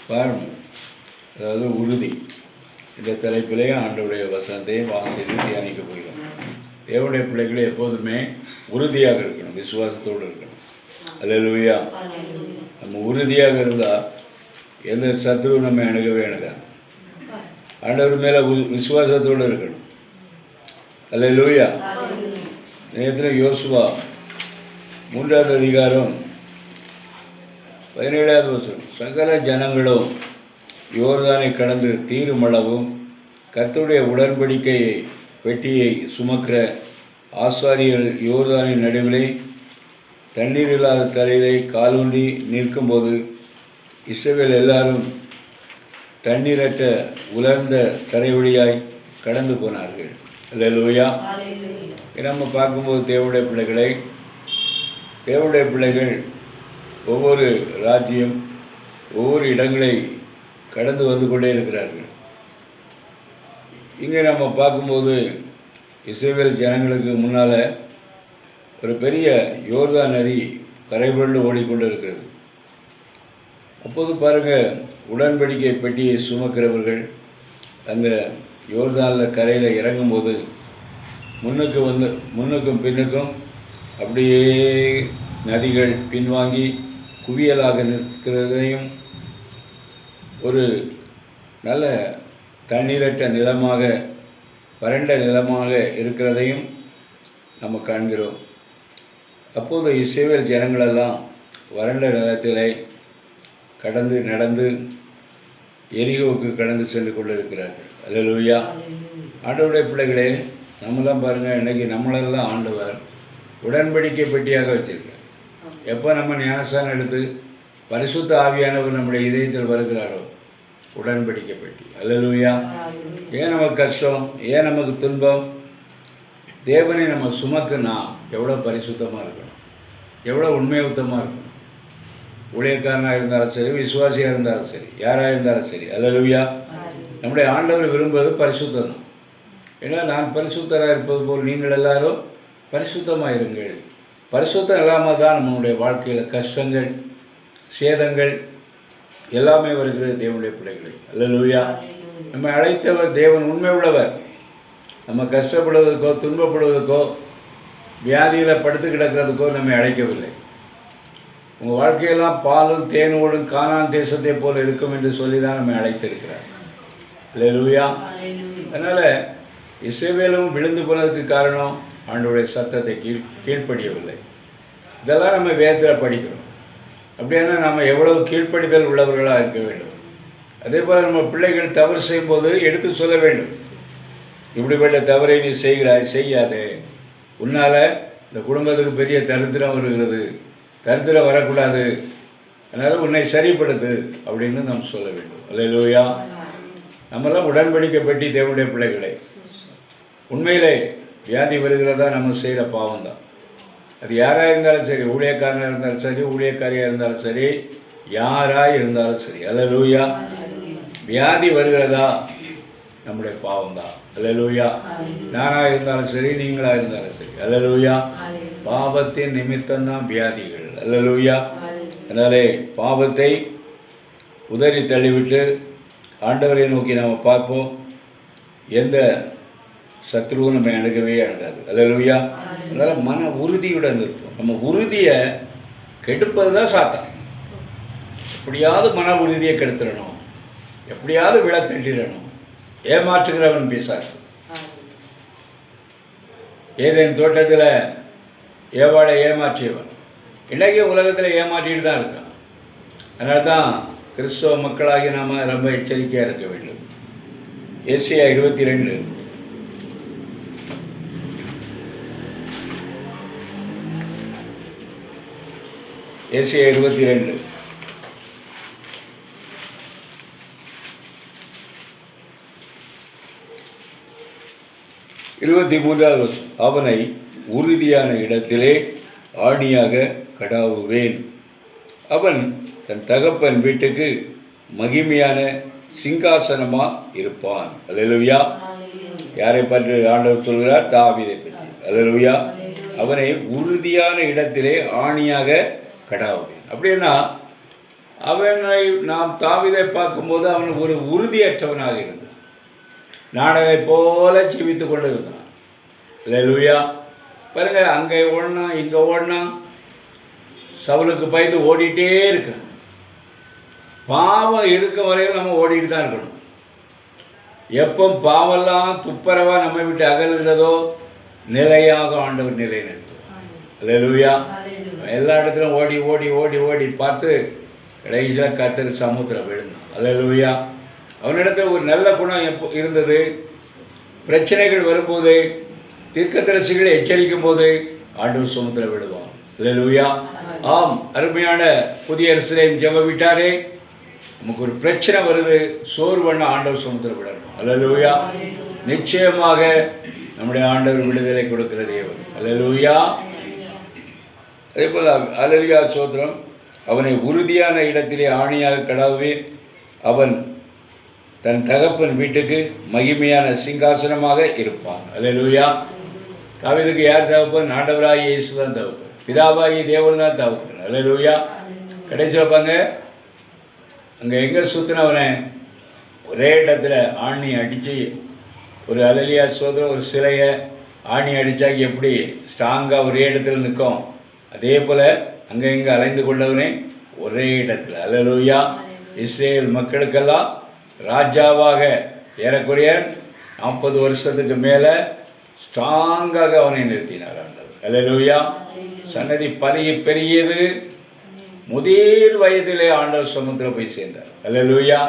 பாருங்கள், அதாவது உறுதி இந்த தலைப்பிலே ஆண்டவருடைய வசனத்தையும் வாசித்து தியானிக்க போகிறோம். தேவனுடைய பிள்ளைகளை எப்போதுமே உறுதியாக இருக்கணும், விசுவாசத்தோடு இருக்கணும். அல்லேலூயா. நம்ம உறுதியாக இருந்தால் எந்த சத்துரு நம்ம அணுகவே அணுகாது. ஆண்டவர் மேலே விசுவாசத்தோடு இருக்கணும். அல்லேலூயா. நேரத்தில் யோசுவா 3வது அதிகாரம் 17வது வசனம், சகல ஜனங்களும் யோர்தானை கடந்து தீருமளவும் கர்த்தருடைய உடன்படிக்கையை பெட்டியை சுமக்கிற ஆசாரியர்கள் யோர்தானின் நடுவிலே தண்ணீர் இல்லாத தரையிலே காலூன்றி நிற்கும்போது இஸ்ரவேல் எல்லாரும் தண்ணீரற்ற உலர்ந்த தரை வழியாய் கடந்து போனார்கள். அல்லேலூயா. நம்ம பார்க்கும்போது தேவனுடைய பிள்ளைகள் ஒவ்வொரு ராஜ்யம் ஒவ்வொரு இடங்களை கடந்து வந்து கொண்டே இருக்கிறார்கள். இங்கே நம்ம பார்க்கும்போது இஸ்ரவேல் ஜனங்களுக்கு முன்னால் ஒரு பெரிய யோர்தான் நதி கரைபுரண்டு ஓடிக்கொண்டு இருக்கிறது. அப்போது பாருங்கள், உடன்படிக்கை பெட்டியை சுமக்கிறவர்கள் அந்த யோர்தானில் கரையில் இறங்கும்போது முன்னுக்கும் பின்னுக்கும் அப்படியே நதிகள் பின்வாங்கி குவியலாக நிற்கிறதையும் ஒரு நல்ல தண்ணீரற்ற நிலமாக வறண்ட நிலமாக இருக்கிறதையும் நம்ம காண்கிறோம். அப்போது இஸ்ரவேல் ஜனங்களெல்லாம் வறண்ட நிலத்திலே நடந்து எரிகோவுக்கு கடந்து சென்று கொண்டு இருக்கிறார்கள். அல்லேலூயா. ஆண்டவருடைய பிள்ளைகளே, நம்மளாம் பாருங்கள், இன்றைக்கி நம்மளெல்லாம் ஆண்டவர் உடன்படிக்கை பெட்டியாக வச்சிருக்கார். எப்போ நம்ம ஞானஸ்தானம் எடுத்து பரிசுத்த ஆவியானவர் நம்முடைய இதயத்தில் வருகிறாரோ உடன்படிக்கை பெட்டி. அல்லேலூயா. ஏன் நமக்கு கஷ்டம், ஏன் நமக்கு துன்பம்? தேவனை நம்ம சுமக்குன்னா எவ்வளோ பரிசுத்தமாக இருக்கணும், எவ்வளோ உண்மையுத்தமாக இருக்கணும். ஊழியக்காரனாக இருந்தாலும் சரி, விசுவாசியாக இருந்தாலும் சரி, யாராக இருந்தாலும் சரி. அல்லேலூயா. நம்முடைய ஆண்டவர் விரும்புவது பரிசுத்தம் தான். ஏன்னா, நான் பரிசுத்தராக இருப்பது போல் நீங்கள் எல்லாரும் பரிசுத்தமாக இருங்கள். பரிசுத்தம் இல்லாமல் தான் நம்மளுடைய வாழ்க்கையில் கஷ்டங்கள் சேதங்கள் எல்லாமே வருகிறது. தேவனுடைய பிள்ளைகளை, அல்லேலூயா. நம்ம அழைத்தவர் தேவன் உண்மை உள்ளவர். நம்ம கஷ்டப்படுவதற்கோ துன்பப்படுவதற்கோ வியாதியில் படுத்து கிடக்கிறதுக்கோ நம்மை அழைக்கவில்லை. உங்கள் வாழ்க்கையெல்லாம் பாலும் தேனோடும் கானான் தேசத்தை போல் இருக்கும் என்று சொல்லி தான் நம்மை அழைத்திருக்கிறார். அல்லேலூயா. அதனால் இஸ்ரவேலும் விழுந்து போனதுக்கு காரணம் ஆண்டவருடைய சத்தத்தை கீழ்ப்படியவில்லை. இதெல்லாம் நம்ம வேதத்தில் படிக்கிறோம். அப்படின்னா நம்ம எவ்வளவு கீழ்ப்படிதல் உள்ளவர்களாக இருக்க வேண்டும். அதே போல் நம்ம பிள்ளைகள் தவறு செய்யும்போது எடுத்து சொல்ல வேண்டும். இப்படிப்பட்ட தவறை நீ செய்யாதே, உன்னால் இந்த குடும்பத்துக்கு பெரிய தரித்திரம் வருகிறது, தரித்திரம் வரக்கூடாது, அதனால் உன்னை சரிப்படுத்து அப்படின்னு நாம் சொல்ல வேண்டும். அல்லேலூயா. நம்மளாம் உடன்படிக்கை பெட்டி தேவனுடைய பிள்ளைகளை. உண்மையிலே வியாதி வருகிறதா நம்ம செய்கிற பாவம் தான். அது யாராக இருந்தாலும் சரி, ஊழியக்காரனாக இருந்தாலும் சரி, ஊழியக்காரியாக இருந்தாலும் சரி, யாராக இருந்தாலும் சரி. அல்லேலூயா. வியாதி வருகிறதா நம்முடைய பாவம் தான். அல்லேலூயா. நானாக இருந்தாலும் சரி, நீங்களாக இருந்தாலும் சரி. அல்லேலூயா. பாவத்தின் நிமித்தம்தான் வியாதிகள். அல்லேலூயா. அதனாலே பாவத்தை உதறி தள்ளிவிட்டு ஆண்டவரை நோக்கி நாம் பார்ப்போம். எந்த சத்ருவும் நம்ம அணுகவே அணுகாது. அல்லேலூயா. அதனால் மன உறுதியுடன் இருப்போம். நம்ம உறுதியை கெடுப்பது தான் சாத்தான். எப்படியாவது மன உறுதியை கெடுத்துடணும், எப்படியாவது விழத்தட்டிடணும். ஏமாற்றுகிறவன் பிசாசு. ஏதேன் தோட்டத்தில் ஏவாளை ஏமாற்றியவன் இன்றைக்கி உலகத்தில் ஏமாற்றிட்டு தான் இருக்கான். அதனால தான் கிறிஸ்தவ மக்களாகி நாம் ரொம்ப எச்சரிக்கையாக இருக்க வேண்டும். ஏசாயா 22 ஏசாயா 22 23வது அவனை உறுதியான இடத்திலே ஆணியாக கடாவுவேன். அவன் தன் தகப்பன் வீட்டுக்கு மகிமையான சிங்காசனமாக இருப்பான். அல்லேலூயா. யாரை பற்றி ஆண்டவர் சொல்கிறார்? தாவீதை பற்றி. அல்லேலூயா. அவனை உறுதியான இடத்திலே ஆணியாக கடாவுவேன். அப்படின்னா அவனை நாம் தாவீதை பார்க்கும்போது அவன் ஒரு உறுதியற்றவனாக இருந்தான். நாடகை போல ஜீவித்து கொண்டு இருந்தான். அல்லேலூயா. பாருங்க, அங்கே ஓடினான், இங்கே ஓடினான், சவுலுக்கு பயந்து ஓடிட்டே இருக்கான். பாவம் இருக்க வரையில் நம்ம ஓடிட்டு தான் இருக்கணும். எப்போ பாவெல்லாம் துப்பரவாக நம்ம விட்டு அகலுகிறதோ நிலையாக ஆண்டவர் நிலைநிறுத்துவார். அல்லேலூயா. எல்லா இடத்துலையும் ஓடி ஓடி ஓடி ஓடி பார்த்து கடைசியாக கர்த்தர் சமுத்திரம் விழுந்தான். அல்லேலூயா. அவனிடத்தில் ஒரு நல்ல குணம் எப்போ இருந்தது? பிரச்சனைகள் வரும்போது, தீர்க்கதரிசிகளை எச்சரிக்கும் போது ஆண்டவர் சமுத்திரம் விடுவான். அல்லேலூயா. ஆம், அருமையான புதிய எருசலேம் ஜெப வீட்டாரே, நமக்கு ஒரு பிரச்சனை வருது, சோர்வண்ண ஆண்டவர் சமுத்திரம் விடணும். அல்லேலூயா. நிச்சயமாக நம்முடைய ஆண்டவர் விடுதலை கொடுக்கிற தேவன். அல்லேலூயா. அதே போல் அல்லேலூயா சோத்திரம். அவனை உறுதியான இடத்திலே ஆணியாக கடாவுவேன். அவன் தன் தகப்பன் வீட்டுக்கு மகிமையான சிங்காசனமாக இருப்பான். அல்லேலூயா. தாவீதுக்கு யார் தகப்பன்? ஆண்டவராகிய இயேசு தான் தகப்பன். பிதாவாகிய தேவன் தான் தகப்பன். அல்லேலூயா. கடைசி வைப்பாங்க, அங்கே எங்கே சுற்றினவனை ஒரே இடத்துல ஆணி அடித்து, ஒரு அல்லேலூயா சோதரம் ஒரு சிலையை ஆணி அடித்தாக்கி எப்படி ஸ்ட்ராங்காக ஒரே இடத்துல நிற்கும், அதே போல் அங்கே இங்கே அலைந்து கொண்டவனே ஒரே இடத்துல. அல்லேலூயா. இஸ்ரேல் மக்களுக்கெல்லாம் ராஜாவாக ஏறக்குறைய 40 வருஷத்துக்கு மேலே ஸ்ட்ராங்காக அவனை நிறுத்தினார் ஆண்டவர். அல்லேலூயா. சன்னதி பெரியது. முதிர் வயதிலே ஆண்டவர் சமுத்திரம் போய் சேர்ந்தார். அல்லேலூயா.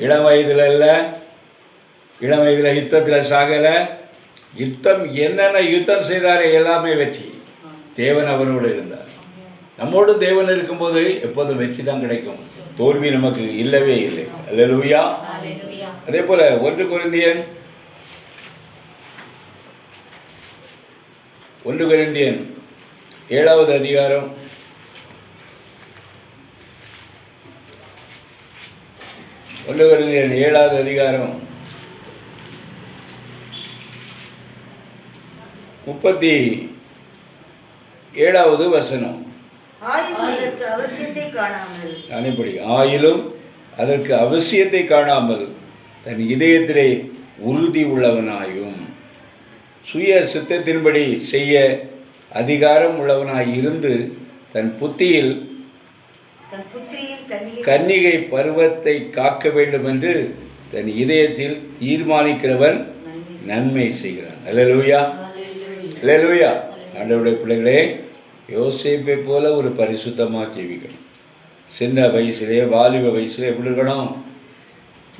இளம் வயதில் இல்லை, இளம் வயதில் யுத்தத்தில் சாகலை. யுத்தம் என்னென்ன யுத்தம் செய்தாரே எல்லாமே வெற்றி. தேவன் அவரோடு இருந்தார். நம்மோடு தேவன் இருக்கும்போது எப்போதும் வெற்றி தான் கிடைக்கும், தோல்வி நமக்கு இல்லவே இல்லை. அல்லேலூயா. அதே போல 1 கொரிந்தியன் 7வது அதிகாரம் 1 கொரிந்தியன் 7வது அதிகாரம் 37வது வசனம். ஆயிலும் அதற்கு அவசியத்தை காணாமல் தன் இதயத்திலே உறுதி உள்ளவனாயும் சுய சித்தத்தின்படி செய்ய அதிகாரம் உள்ளவனாய் இருந்து தன் புத்தியில் கன்னிகை பருவத்தை காக்க வேண்டும் என்று தன் இதயத்தில் தீர்மானிக்கிறவன் நன்மை செய்கிறான். அல்லேலூயா. அல்லேலூயா. ஆண்டவருடைய பிள்ளைகளே, யோசேப்பை போல ஒரு பரிசுத்தமாக ஜீவிக்கணும். சின்ன வயசுலே, வாலிப வயசுல எப்படி இருக்கணும்?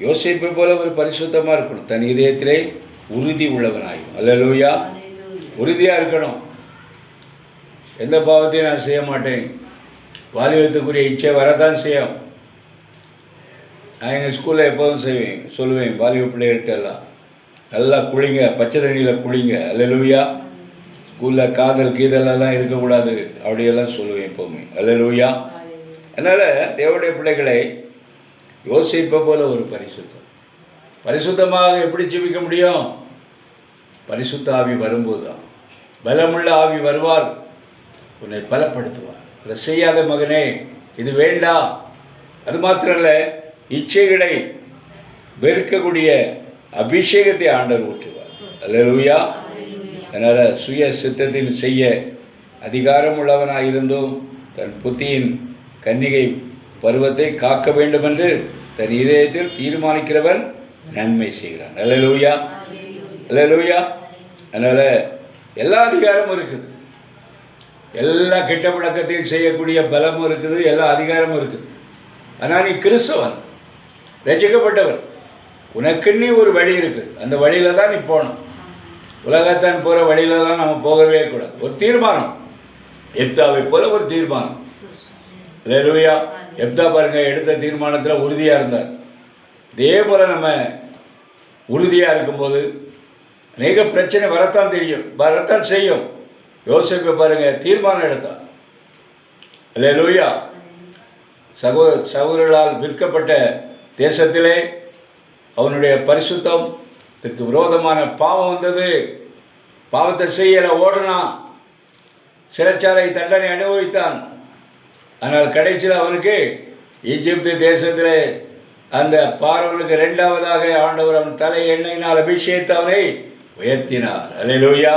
யோசேப்பை போல ஒரு பரிசுத்தமாக இருக்கணும். தன் இதயத்திலே உறுதி உள்ளவனாயும். அல்லேலூயா. உறுதியாக இருக்கணும். எந்த பாவத்தையும் நான் செய்ய மாட்டேன். வாலிபத்துக்குரிய இச்சை வரத்தான் செய்யும். நான் எங்கள் ஸ்கூலில் எப்போதும் சொல்லுவேன் வாலிப பிள்ளைகள்கிட்ட எல்லாம், நல்லா குளிங்க, பச்சை தண்ணியில் குளிங்க. அல்லேலூயா. ஸ்கூலில் காதல் கீதலெல்லாம் இருக்கக்கூடாது அப்படியெல்லாம் சொல்லுவேன் எப்போவுமே. அல்லேலூயா. அதனால் தேவனுடைய பிள்ளைகளை யோசிப்பை போல ஒரு பரிசுத்தமாக எப்படி ஜீவிக்க முடியும்? பரிசுத்த ஆவி வரும்போது தான். பலமுள்ள ஆவி வருவார், உன்னை பலப்படுத்துவார். அதை செய்யாத மகனே, இது வேண்டாம். அது மாத்திரமல்ல, இச்சைகளை வெறுக்கக்கூடிய அபிஷேகத்தை ஆண்டவர் ஊற்றுவார். அல்லேலூயா. அதனால் சுய சித்தத்தில் செய்ய அதிகாரம் உள்ளவனாக இருந்தும் தன் புத்தியின் கன்னிகை பருவத்தை காக்க வேண்டும் என்று தன் இதயத்தில் தீர்மானிக்கிறவன் நன்மை செய்கிறான். அல்லேலூயா. அல்லேலூயா. அதனால் எல்லா அதிகாரமும் இருக்குது, எல்லா கெட்ட பழக்கத்தையும் செய்யக்கூடிய பலமும் இருக்குது, எல்லா அதிகாரமும் இருக்குது. ஆனால் நீ கிறிஸ்தவன், ரட்சிக்கப்பட்டவர், உனக்குன்னு ஒரு வழி இருக்குது. அந்த வழியில் தான் நீ போகணும். உலகத்தான் போகிற வழியில் தான் நம்ம போகவே கூடாது. ஒரு தீர்மானம், எப்தாவை போல ஒரு தீர்மானம். அல்லேலூயா. எப்தா பாருங்க, எடுத்த தீர்மானத்தில் உறுதியாக இருந்தார். இதே போல் நம்ம உறுதியாக இருக்கும்போது அநேக பிரச்சனை வரத்தான் செய்யும். யோசேப்பை பாருங்க, தீர்மானம் எடுத்தான். அல்லேலூயா. சகோதரர்களால் விற்கப்பட்ட தேசத்திலே அவனுடைய பரிசுத்தத்துக்கு விரோதமான பாவம் வந்தது. பாவத்தை செய்யல, ஓடினான், சிறைச்சாலை தண்டனை அனுபவித்தான். ஆனால் கடைசியில் அவனுக்கு எகிப்து தேசத்திலே அந்த பார்வோனுக்கு இரண்டாவதாக ஆண்டவர் அவன் தலை எண்ணெயினால் அபிஷேகித்து அவனை உயர்த்தினார். அல்லேலூயா.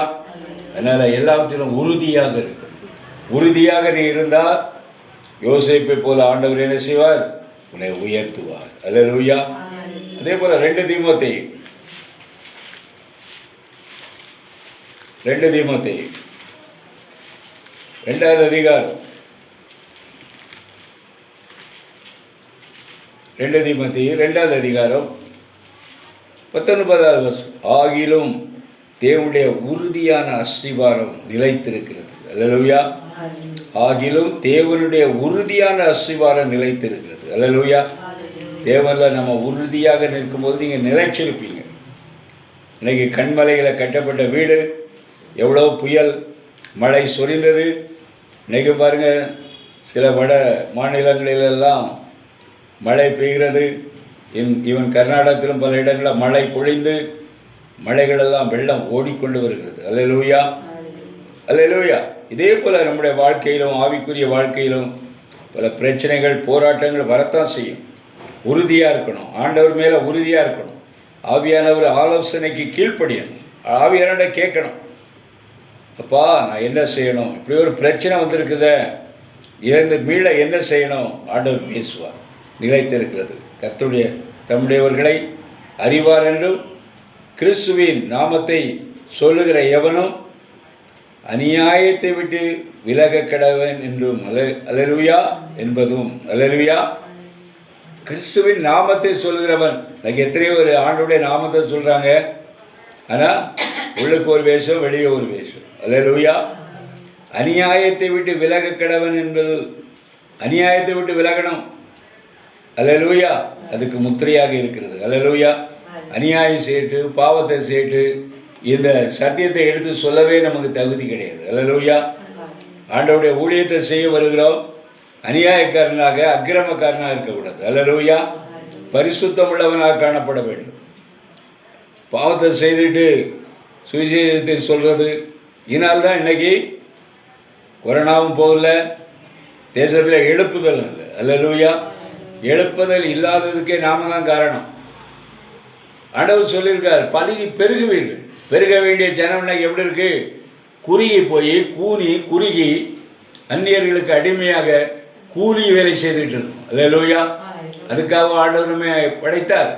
அதனால் எல்லாவற்றிலும் உறுதியாக இருக்கும். உறுதியாக நீ இருந்தால் யோசேப்பை போல ஆண்டவர் என்ன செய்வார்? உன்னை உயர்த்துவார். அல்லேலூயா. அதே போல 2 தீமோத்தேயு 2வது அதிகாரம் 2 தீமோத்தேயு 2வது அதிகாரம் 19வது வசனம். ஆகிலும் தேவனுடைய உறுதியான அஸ்திவாரம் நிலைத்திருக்கிறது. அல்லேலூயா. ஆகிலும் தேவனுடைய உறுதியான அஸ்திவாரம் நிலைத்திருக்கிறது. அல்லேலூயா. தேவனில் நம்ம உறுதியாக நிற்கும்போது நீங்கள் நிலைச்சிருப்பீங்க. இன்னைக்கு கண்மலையில் கட்டப்பட்ட வீடு, எவ்வளோ புயல் மழை சொரிந்தது. இன்றைக்கி பாருங்கள், சில வட மாநிலங்களிலெல்லாம் மழை பெய்கிறது. இவன் கர்நாடகத்திலும் பல இடங்களில் மழை பொழிந்து மலைகளெல்லாம் வெள்ளம் ஓடிக்கொண்டு வருகிறது. அல்லேலூயா. அல்லேலூயா. இதே போல் நம்முடைய வாழ்க்கையிலும் ஆவிக்குரிய வாழ்க்கையிலும் பல பிரச்சனைகள் போராட்டங்கள் வரத்தான் செய்யும். உறுதியாக இருக்கணும். ஆண்டவர் மேலே உறுதியாக இருக்கணும். ஆவியானவர் ஆலோசனைக்கு கீழ்ப்படியணும். ஆவியானவரை கேட்கணும். அப்பா, நான் என்ன செய்யணும்? இப்படி ஒரு பிரச்சனை வந்திருக்குதே, இருந்து மீள என்ன செய்யணும்? ஆண்டவர் பேசுவார். நிலைத்திருக்கிறது. கர்த்தருடைய தம்முடையவர்களை அறிவார் என்றும் கிறிஸ்துவின் நாமத்தை சொல்லுகிற எவனும் அநியாயத்தை விட்டு விலக கடவன் என்றும் அல்லேலூயா என்பதும். அல்லேலூயா. கிறிஸ்துவின் நாமத்தை சொல்லுகிறவன். எனக்கு எத்தனையோ ஒரு ஆண்டுடைய நாமத்தை சொல்கிறாங்க, ஆனால் உள்ளுக்கு ஒரு வேஷம், வெளியே ஒரு வேஷம். அல்லேலூயா. அநியாயத்தை விட்டு விலக கடவன் என்பது, அநியாயத்தை விட்டு விலகணும். அல்லேலூயா. அதுக்கு முத்திரையாக இருக்கிறது. அல்லேலூயா. அநியாயம் செய்யிட்டு பாவத்தை செய்யிட்டு இந்த சத்தியத்தை எடுத்து சொல்லவே நமக்கு தகுதி கிடையாது. அல்லேலூயா. ஆண்டவருடைய ஊழியத்தை செய்ய வருகிறோம். அநியாயக்காரனாக அக்கிரமக்காரனாக இருக்கக்கூடாது. அல்லேலூயா. பரிசுத்தம் உள்ளவனாக காணப்பட வேண்டும். பாவத்தை செய்துட்டு சுவிசேஷத்தை சொல்கிறது. இதனால்தான் இன்னைக்கு கொரோனாவும் போகல, தேசத்தில் எழுப்புதல் இல்லை. அல்லேலூயா. எழுப்புதல் இல்லாததுக்கே நாம தான் காரணம். ஆண்டவர் சொல்லியிருக்கார், பலுகி பெருகுவீர்கள். பெருக வேண்டிய ஜனம் இன்னைக்கு எப்படி இருக்கு? குறுகி போய் குறுகி அந்நியர்களுக்கு அடிமையாக கூலி வேலை செய்துட்டு இருக்கும். அல்லேலூயா. அதுக்காக ஆண்டவருமே படைத்தார்.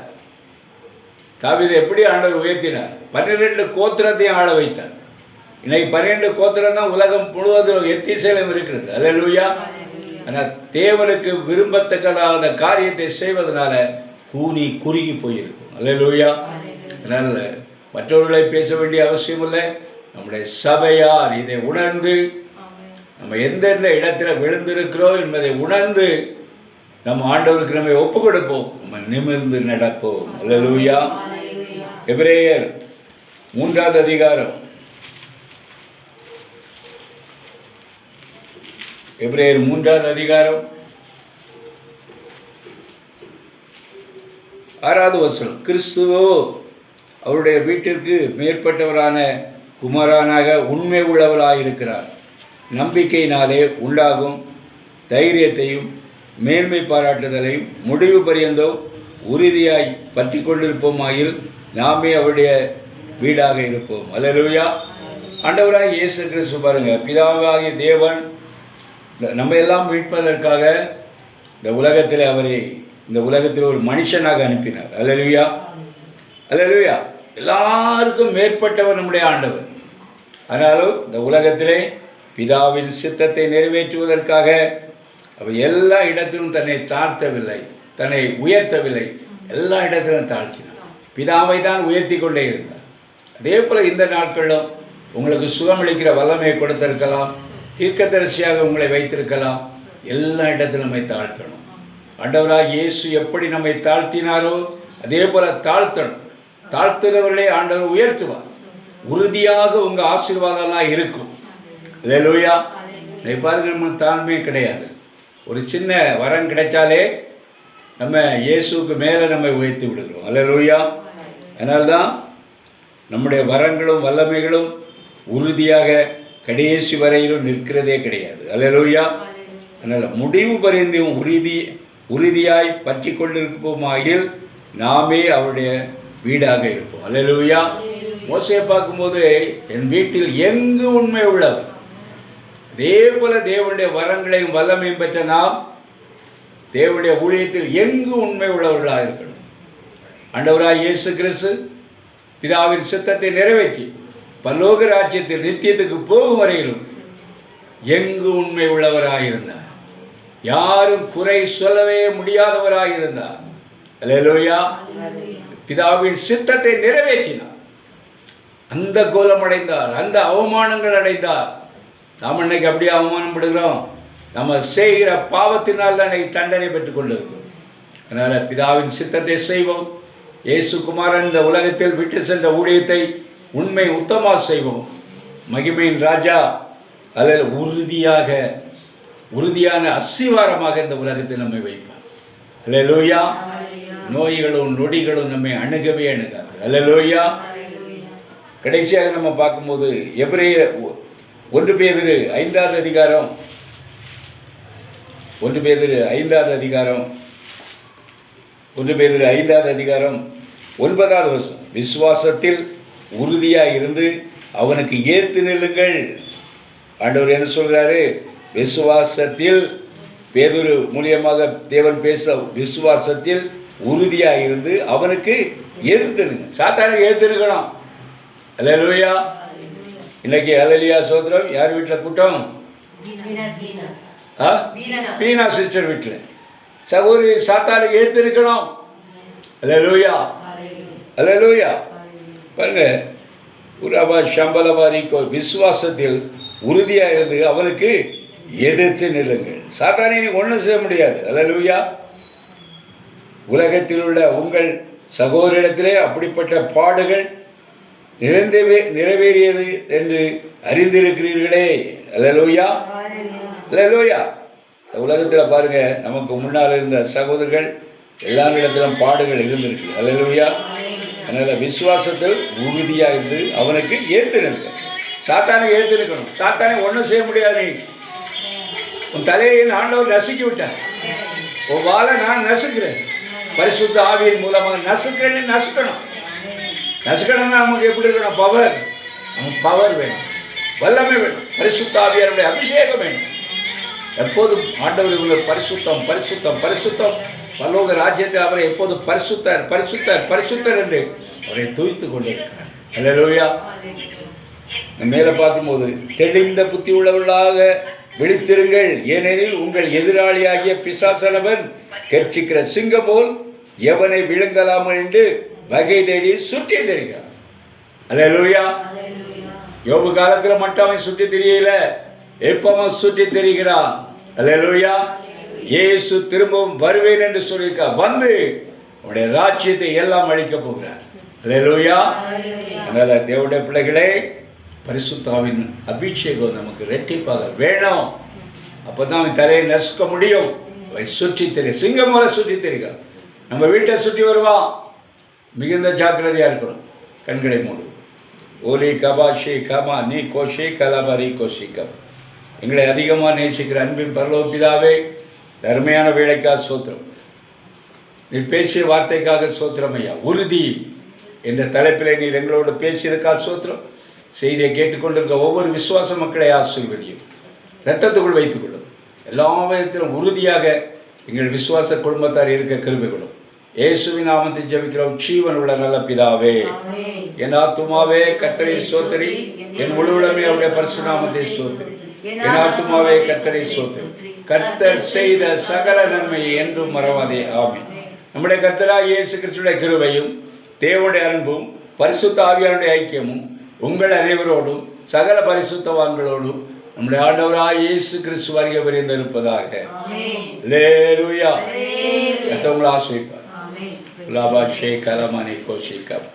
தாவீதை எப்படி ஆண்டவர் உயர்த்தினார்? 12 கோத்திரத்தையும் ஆள வைத்தார். இன்னைக்கு 12 கோத்திரம் தான் உலகம் முழுவதும் எத்திசையிலும் இருக்கிறது. அல்லேலூயா. ஆனால் தேவனுக்கு விரும்பத்தக்கதான காரியத்தை செய்வதனால குறுகி போயிருக்கும். அல்லேலூயா. அதனால் மற்றவர்களை பேச வேண்டிய அவசியம் இல்லை. நம்முடைய சபையார் இதை உணர்ந்து நம்ம எந்தெந்த இடத்துல விழுந்திருக்கிறோம் என்பதை உணர்ந்து நம்ம ஆண்டவருக்கு நம்மை ஒப்பு கொடுப்போம். நம்ம நிமிர்ந்து நடப்போம். அல்லேலூயா. எபிரேயர் 3வது அதிகாரம், எபிரேயர் 3வது அதிகாரம் 6வது வசனம். கிறிஸ்துவோ அவருடைய வீட்டிற்கு மேற்பட்டவரான குமாரனாக உண்மை உள்ளவராயிருக்கிறார். நம்பிக்கையினாலே உண்டாகும் தைரியத்தையும் மேன்மை பாராட்டுதலையும் முடிவு பரியந்தம் உறுதியாய் பற்றி கொண்டிருப்போமாயில் நாமே அவருடைய வீடாக இருப்போம். அல்லேலூயா. ஆண்டவராக இயேசு கிறிஸ்து பாருங்க, பிதாவாகிய தேவன் நம்ம எல்லாம் மீட்பதற்காக இந்த உலகத்தில் ஒரு மனுஷனாக அனுப்பினார். அல்லேலூயா. அல்லேலூயா. எல்லாருக்கும் மேற்பட்டவர் நம்முடைய ஆண்டவர். ஆனாலும் இந்த உலகத்திலே பிதாவின் சித்தத்தை நிறைவேற்றுவதற்காக அவர் எல்லா இடத்திலும் தன்னை தாழ்த்தவில்லை, தன்னை உயர்த்தவில்லை. எல்லா இடத்திலும் தாழ்த்தினார். பிதாவை தான் உயர்த்தி கொண்டே இருந்தார். அதே போல் இந்த நாட்களிலும் உங்களுக்கு சுகமளிக்கிற வல்லமையை கொடுத்திருக்கலாம், தீர்க்கதரிசியாக உங்களை வைத்திருக்கலாம். எல்லா இடத்திலும் நம்மை தாழ்த்தணும். ஆண்டவராக இயேசு எப்படி நம்மை தாழ்த்தினாரோ அதே போல தாழ்த்தணும். தாழ்த்துறவர்களே ஆண்டவர் உயர்த்துவார். உறுதியாக உங்கள் ஆசீர்வாதம்லாம் இருக்கும். அல்லேலூயா. பாருங்க, நம்ம தாழ்மையே கிடையாது. ஒரு சின்ன வரம் கிடைச்சாலே நம்ம இயேசுக்கு மேலே நம்மை உயர்த்தி விடுகிறோம். அல்லேலூயா. அதனால்தான் நம்முடைய வரங்களும் வல்லமைகளும் உறுதியாக கடைசி வரையிலும் நிற்கிறதே கிடையாது. அல்லேலூயா. அதனால் முடிவு பரிந்தும் உறுதியாய் பற்றி கொண்டிருப்போமாயில் நாமே அவருடைய வீடாக இருப்போம். அல்லேலூயா. மோசேயை பார்க்கும்போது என் வீட்டில் எங்கு உண்மை உள்ளவர், அதே போல தேவனுடைய வரங்களையும் வல்லமையும் பெற்ற நாம் தேவனுடைய ஊழியத்தில் எங்கு உண்மை உள்ளவர்களாக இருக்கணும். ஆண்டவராய் இயேசு கிறிஸ்து பிதாவின் சித்தத்தை நிறைவேற்றி பரலோக ராஜ்யத்தில் நித்தியத்துக்கு போகும் வரையிலும் எங்கு உண்மை உள்ளவராயிருந்தார். யாரும் குறை சொல்லவே முடியாதவராயிருந்தார். அல்லேலூயா. பிதாவின் சித்தத்தை நிறைவேற்றினார். அந்த கோலம் அடைந்தார், அந்த அவமானங்கள் அடைந்தார். நாம் இன்னைக்கு அப்படியே அவமானப்படுகிறோம். நம்ம செய்கிற பாவத்தினால் தான் தண்டனை பெற்றுக் கொண்டிருக்கிறோம். அதனால் பிதாவின் சித்தத்தை செய்வோம். இயேசு குமாரன் இந்த உலகத்தில் விட்டு சென்ற ஊழியத்தை உண்மை உத்தமாக செய்வோம். மகிமையின் ராஜா அதில் உறுதியான அஸ்திவாரமாக இந்த உலகத்தில் நம்மை வைப்பார். அல்லேலூயா. நோய்களும் நொடிகளும் நம்மை அணுகவே அணுகாது. அல்லேலூயா. கடைசியாக நம்ம பார்க்கும்போது எபிரேயர் 1 பேதுரு 5வது அதிகாரம் 1 பேதுரு 5வது அதிகாரம் 9வது வசனம். விசுவாசத்தில் உறுதியாக இருந்து அவனுக்கு ஏற்று நில்லுங்கள். ஆண்டவர் என்ன சொல்கிறாரு? விசுவாசத்தில், பேதுரு மூலியமாக தேவன் பேச, விசுவாசத்தில் உறுதியாக இருந்து அவனுக்கு எதிர்த்துருங்க. சாத்தானுக்கு எதிர்த்துருக்கணும். அல்லேலூயா. இன்னைக்கு அல்லேலூயா சோதரம் யார் வீட்டில் கூட்டம்? பீனா சிஸ்டர் வீட்டில். சகோதரி சாத்தானுக்கு எதிர்த்துருக்கணும். அல்லேலூயா. அல்லேலூயா. பாருங்க, புறாபா சம்பளவாரிக்கோ விசுவாசத்தில் உறுதியாக இருந்து அவனுக்கு எதிர்த்து நில்லுங்கள். சாத்தானை நீ ஒன்றும் செய்ய முடியாது. அல்லேலூயா. உலகத்தில் உள்ள உங்கள் சகோதரிடத்திலே அப்படிப்பட்ட பாடுகள் நிறைவேறியது என்று அறிந்திருக்கிறீர்களே. அல்லேலூயா. அல்லேலூயா. உலகத்தில் பாருங்க, நமக்கு முன்னால் இருந்த சகோதரர்கள் எல்லாரிடத்திலும் பாடுகள் இருந்திருக்கு. அல்லேலூயா. அதனால் விசுவாசத்தில் உறுதியாக இருந்து அவனுக்கு ஏற்று நிற்க. சாத்தானை ஏற்று நிற்கணும். சாத்தானை ஒன்றும் செய்ய முடியாது. நீ உன் தலையை ஆண்டவர் நசுக்கி விட்டார். உன் வாழை நான் நசுக்கிறேன். பரிசுத்த ஆவியின் மூலமாக நசுக்கிறேன்னு நசுக்கணும். நசுக்கணும்னா நமக்கு எப்படி இருக்கணும்? பவர். நமக்கு பவர் வேணும், வல்லமை வேணும், பரிசுத்த ஆவியாருடைய அபிஷேகம் வேணும். எப்போதும் ஆண்டவர் இவங்க பரிசுத்தம் பரிசுத்தம் பரிசுத்தம், பரலோக ராஜ்யத்தில் அவரை எப்போதும் பரிசுத்தர் பரிசுத்தர் பரிசுத்தர் என்று அவரை துதித்துக் கொண்டிருக்கிறார். அல்லேலூயா. மேலே பார்க்கும்போது தெளிந்த புத்தி உள்ளவர்களாக விழித்திருங்கள், ஏனெனில் உங்கள் எதிராளியாகிய பிசாசானவன் கர்ச்சிக்கிற சிங்கம் போல் எவனை விழுங்கலாம் என்று வகை தேடி சுற்றி தெரிகிறான். அல்லேலூயா. யோபு காலத்தில் மட்டும் அவன் சுற்றி தெரியல, எப்பவும் சுற்றி தெரிகிறான். அல்லேலூயா. இயேசு திரும்பவும் வருவேன் என்று சொல்லியிருக்கார். வந்து அவருடைய ராஜ்யத்தை எல்லாம் அழிக்க போகிறார். அல்லேலூயா. அதனால தேவனுடைய பிள்ளைகளே, பரிசுத்தாவின் அபிஷேகம் நமக்கு ரெட்டிப்பாக வேணும். அப்போதான் அவன் தலையை நசுக்க முடியும். சுற்றி தெரியும், சிங்கம் போல சுற்றி தெரிகிறான். நம்ம வீட்டை சுற்றி வருவான். மிகுந்த ஜாக்கிரதையாக இருக்கணும். கண்களை மூடு. ஓலி கபா ஷே கமா நீ கோஷே கலாபாரி கோஷிக்கம். எங்களை அதிகமாக நேசிக்கிற அன்பின் பரலோக பிதாவே, தர்மையான வேலைக்காக சோத்திரம். நீ பேசிய வார்த்தைக்காக சோத்திரம் ஐயா. உறுதி என்ற தலைப்பில் நீர் எங்களோடு பேசியதுக்காக சோத்திரம். செய்தியை கேட்டுக்கொண்டிருக்க ஒவ்வொரு விசுவாச மக்களை ஆசீர்வதியும். இரத்தத்துக்குள் வைத்துக் கொள்ளும். எல்லா விதத்திலும் உறுதியாக எங்கள் விசுவாச குடும்பத்தார் இருக்க கிருபை கொள்ளும். இயேசுவின் நாமத்தை ஜெபிக்கிறோம் ஜீவன் உள்ள நல்ல பிதாவே. என் ஆத்துமாவே கர்த்தரை ஸ்தோத்திரி, என் முழுவதுமே அவருடைய பரிசுத்த நாமத்தை ஸ்தோத்திரி. என் ஆத்துமாவே கர்த்தரை ஸ்தோத்திரி. கர்த்தர் செய்த சகல நன்மையை என்றும் மறவாதே. ஆமென். நம்முடைய கர்த்தராகிய இயேசு கிறிஸ்துவின் கிருபையும் தேவனுடைய அன்பும் பரிசுத்த ஆவியாருடைய ஐக்கியமும் உங்கள் அனைவரோடும் சகல பரிசுத்தவான்களோடும் நம்முடைய ஆண்டவராகிய இயேசு கிறிஸ்து வருகை வரைந்து இருப்பதாக. அல்லேலூயா. கர்த்தர் உங்களை ஆசீர்வதிப்பார். லாபா ஷே கலமானி கோஷிக்கம்.